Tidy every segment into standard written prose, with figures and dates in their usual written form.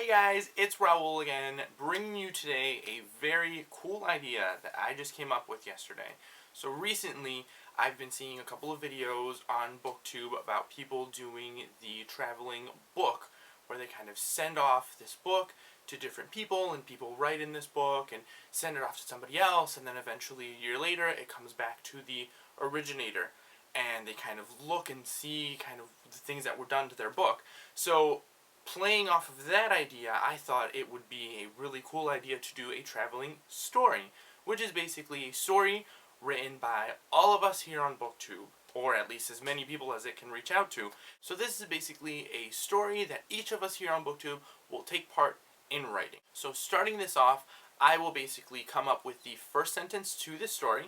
Hey guys, it's Raul again, bringing you today a very cool idea that I just came up with yesterday. So recently, I've been seeing a couple of videos on BookTube about people doing the traveling book, where they kind of send off this book to different people, and people write in this book and send it off to somebody else, and then eventually a year later it comes back to the originator, and they kind of look and see kind of the things that were done to their book. So playing off of that idea, I thought it would be a really cool idea to do a traveling story, which is basically a story written by all of us here on BookTube, or at least as many people as it can reach out to. So this is basically a story that each of us here on BookTube will take part in writing. So starting this off, I will basically come up with the first sentence to this story.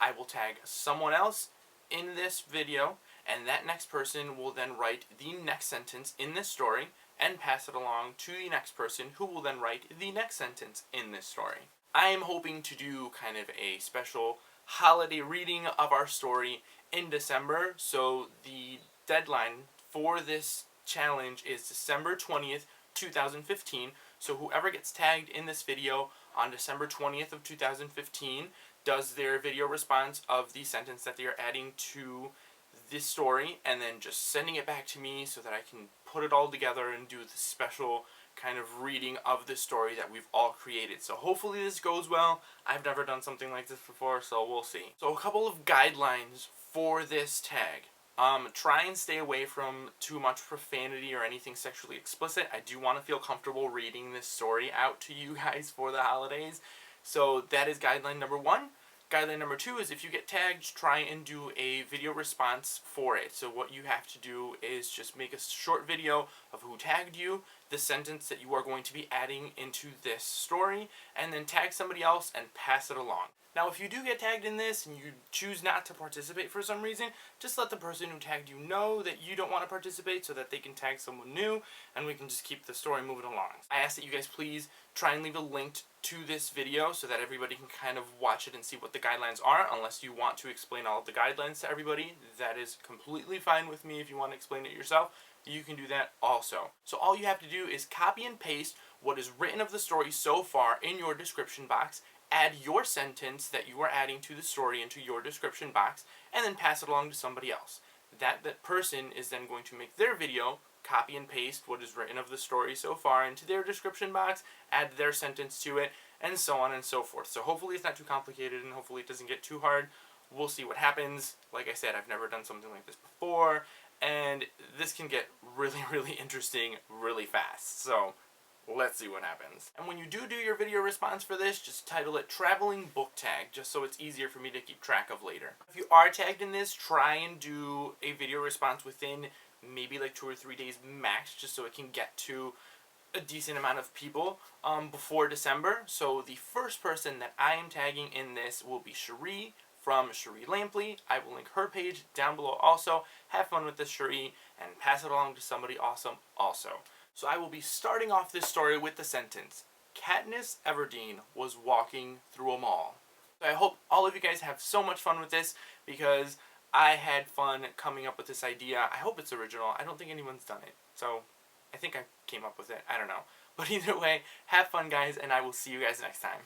I will tag someone else in this video, and that next person will then write the next sentence in this story and pass it along to the next person, who will then write the next sentence in this story. I am hoping to do kind of a special holiday reading of our story in December, so the deadline for this challenge is December 20th, 2015, so whoever gets tagged in this video on December 20th of 2015 does their video response of the sentence that they are adding to this story, and then just sending it back to me so that I can put it all together and do the special kind of reading of this story that we've all created. So hopefully this goes well. I've never done something like this before, so we'll see. So a couple of guidelines for this tag. Try and stay away from too much profanity or anything sexually explicit. I do want to feel comfortable reading this story out to you guys for the holidays. So that is guideline number one. Guideline number two is if you get tagged, try and do a video response for it. So what you have to do is just make a short video of who tagged you, the sentence that you are going to be adding into this story, and then tag somebody else and pass it along. Now, if you do get tagged in this and you choose not to participate for some reason, just let the person who tagged you know that you don't want to participate so that they can tag someone new, and we can just keep the story moving along. I ask that you guys please try and leave a link to this video so that everybody can kind of watch it and see what the guidelines are. Unless you want to explain all of the guidelines to everybody, that is completely fine with me. If you want to explain it yourself, you can do that also. So all you have to do is copy and paste what is written of the story so far in your description box, add your sentence that you are adding to the story into your description box, and then pass it along to somebody else. That person is then going to make their video, copy and paste what is written of the story so far into their description box, add their sentence to it, and so on and so forth. So hopefully it's not too complicated, and hopefully it doesn't get too hard. We'll see what happens. Like I said, I've never done something like this before, and this can get really, really interesting really fast. So let's see what happens. And when you do your video response for this, just title it Traveling Book Tag, just so it's easier for me to keep track of later. If you are tagged in this, try and do a video response within maybe like 2 or 3 days max, just so it can get to a decent amount of people before December. So the first person that I am tagging in this will be Cherie from Cherie Lampley. I will link her page down below also. Have fun with this, Cherie, and pass it along to somebody awesome also. So I will be starting off this story with the sentence, Katniss Everdeen was walking through a mall. So I hope all of you guys have so much fun with this, because I had fun coming up with this idea. I hope it's original. I don't think anyone's done it. So I think I came up with it. I don't know. But either way, have fun guys, and I will see you guys next time.